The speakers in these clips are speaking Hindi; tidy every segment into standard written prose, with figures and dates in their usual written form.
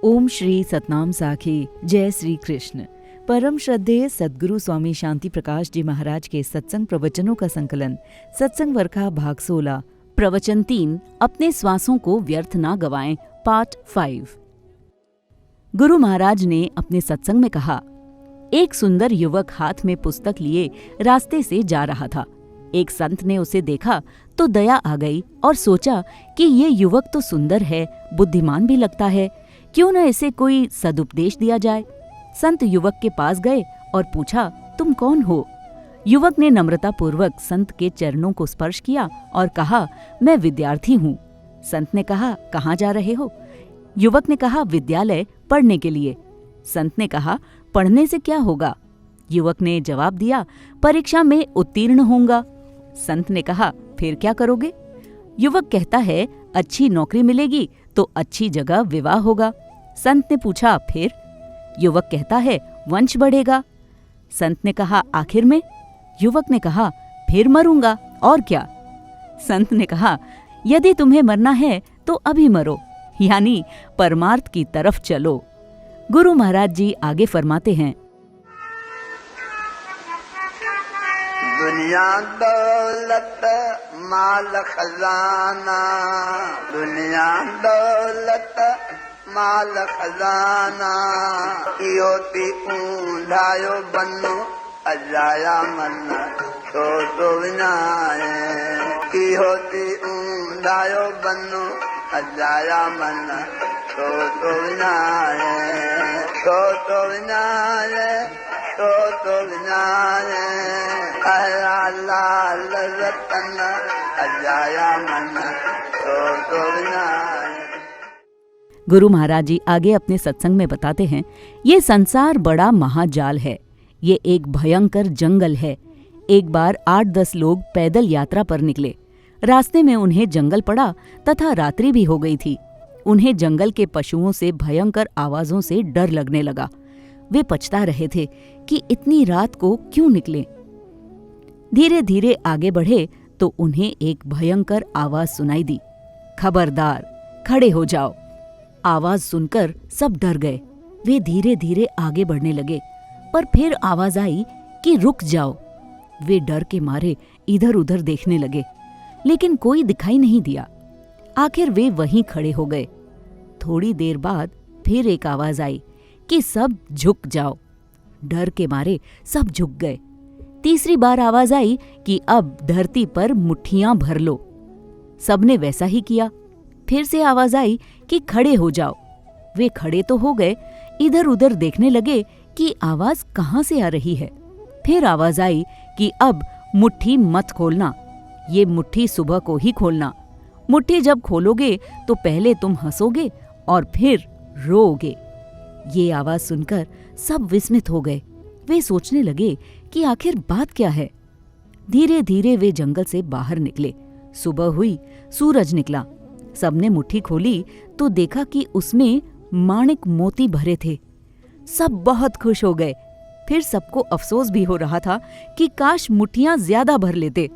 ओम श्री सतनाम साखी। जय श्री कृष्ण। परम श्रद्धेय सद्गुरु स्वामी शांति प्रकाश जी महाराज के सत्संग प्रवचनों का संकलन सत्संग वर्खा भाग 16 प्रवचन 3 अपने श्वासों को व्यर्थ ना गवाएं पार्ट 5। गुरु महाराज ने अपने सत्संग में कहा, एक सुंदर युवक हाथ में पुस्तक लिए रास्ते से जा रहा था। एक संत ने उसे देखा तो दया आ गई और सोचा कि ये युवक तो सुंदर है, बुद्धिमान भी लगता है, क्यों न इसे कोई सदुपदेश दिया जाए। संत युवक के पास गए और पूछा, तुम कौन हो? युवक ने नम्रतापूर्वक संत के चरणों को स्पर्श किया और कहा, मैं विद्यार्थी हूँ। संत ने कहा, कहाँ जा रहे हो? युवक ने कहा, विद्यालय पढ़ने के लिए। संत ने कहा, पढ़ने से क्या होगा? युवक ने जवाब दिया, परीक्षा में उत्तीर्ण होऊंगा। संत ने कहा, फिर क्या करोगे? युवक कहता है, अच्छी नौकरी मिलेगी तो अच्छी जगह विवाह होगा। संत ने पूछा, फिर? युवक कहता है, वंश बढ़ेगा। संत ने कहा, आखिर में? युवक ने कहा, फिर मरूंगा और क्या। संत ने कहा, यदि तुम्हें मरना है तो अभी मरो, यानी परमार्थ की तरफ चलो। गुरु महाराज जी आगे फरमाते हैं, दुनिया दौलत माल खजाना, दुनिया दौलत माल खजाना, योती ऊंधायो बनो अजाया मन तो विनाए, की होती ऊंधायो बनो अजाया मन तो विनाए, तो विनाए, तो विनाए, लाल रतन अजाया मन तो विनाए। गुरु महाराज जी आगे अपने सत्संग में बताते हैं, ये संसार बड़ा महाजाल है, ये एक भयंकर जंगल है। एक बार 8-10 लोग पैदल यात्रा पर निकले। रास्ते में उन्हें जंगल पड़ा तथा रात्रि भी हो गई थी। उन्हें जंगल के पशुओं से भयंकर आवाजों से डर लगने लगा। वे पछता रहे थे कि इतनी रात को क्यों निकले। धीरे धीरे आगे बढ़े तो उन्हें एक भयंकर आवाज सुनाई दी, खबरदार, खड़े हो जाओ। आवाज सुनकर सब डर गए। वे धीरे धीरे आगे बढ़ने लगे, पर फिर आवाज आई कि रुक जाओ। वे डर के मारे इधर उधर देखने लगे, लेकिन कोई दिखाई नहीं दिया। आखिर वे वहीं खड़े हो गए। थोड़ी देर बाद फिर एक आवाज आई कि सब झुक जाओ। डर के मारे सब झुक गए। तीसरी बार आवाज आई कि अब धरती पर मुट्ठियां भर लो। सबने वैसा ही किया। फिर से आवाज आई कि खड़े हो जाओ। वे खड़े तो हो गए, इधर उधर देखने लगे कि आवाज कहाँ से आ रही है। फिर आवाज आई कि अब मुट्ठी मत खोलना, ये मुट्ठी सुबह को ही खोलना। मुट्ठी जब खोलोगे तो पहले तुम हंसोगे और फिर रोओगे। ये आवाज सुनकर सब विस्मित हो गए। वे सोचने लगे कि आखिर बात क्या है। धीरे धीरे वे जंगल से बाहर निकले। सुबह हुई, सूरज निकला। सबने मुट्ठी खोली तो देखा कि उसमें माणिक मोती भरे थे। सब बहुत खुश हो गए। फिर सबको अफसोस भी हो रहा था कि काश मुट्ठियां ज्यादा भर लेते।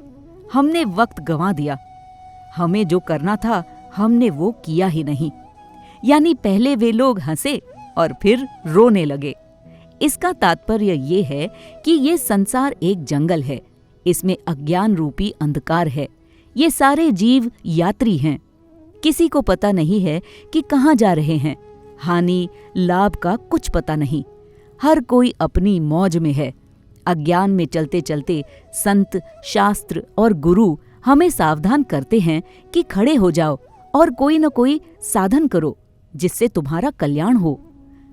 हमने वक्त गंवा दिया। हमें जो करना था हमने वो किया ही नहीं। यानी पहले वे लोग हंसे और फिर रोने लगे। इसका तात्पर्य ये है कि ये संसार एक जंगल है। इसमें अज्ञान रूपी अंधकार है। ये सारे जीव यात्री हैं। किसी को पता नहीं है कि कहाँ जा रहे हैं। हानि लाभ का कुछ पता नहीं। हर कोई अपनी मौज में है। अज्ञान में चलते चलते संत, शास्त्र और गुरु हमें सावधान करते हैं कि खड़े हो जाओ और कोई न कोई साधन करो जिससे तुम्हारा कल्याण हो।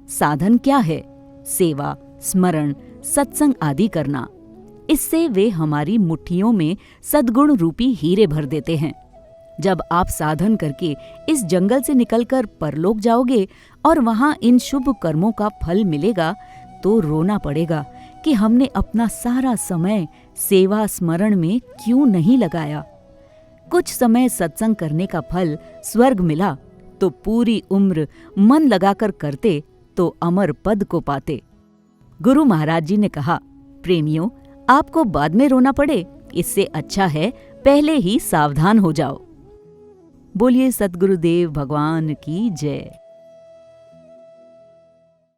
साधन क्या है? सेवा, स्मरण, सत्संग आदि करना। इससे वे हमारी मुट्ठियों में सद्गुण रूपी हीरे भर देते हैं। जब आप साधन करके इस जंगल से निकलकर परलोक जाओगे और वहां इन शुभ कर्मों का फल मिलेगा तो रोना पड़ेगा कि हमने अपना सारा समय सेवा स्मरण में क्यों नहीं लगाया। कुछ समय सत्संग करने का फल स्वर्ग मिला तो पूरी उम्र मन लगाकर करते तो अमर पद को पाते। गुरु महाराज जी ने कहा, प्रेमियों, आपको बाद में रोना पड़े, इससे अच्छा है पहले ही सावधान हो जाओ। बोलिए सद्गुरुदेव भगवान की जय।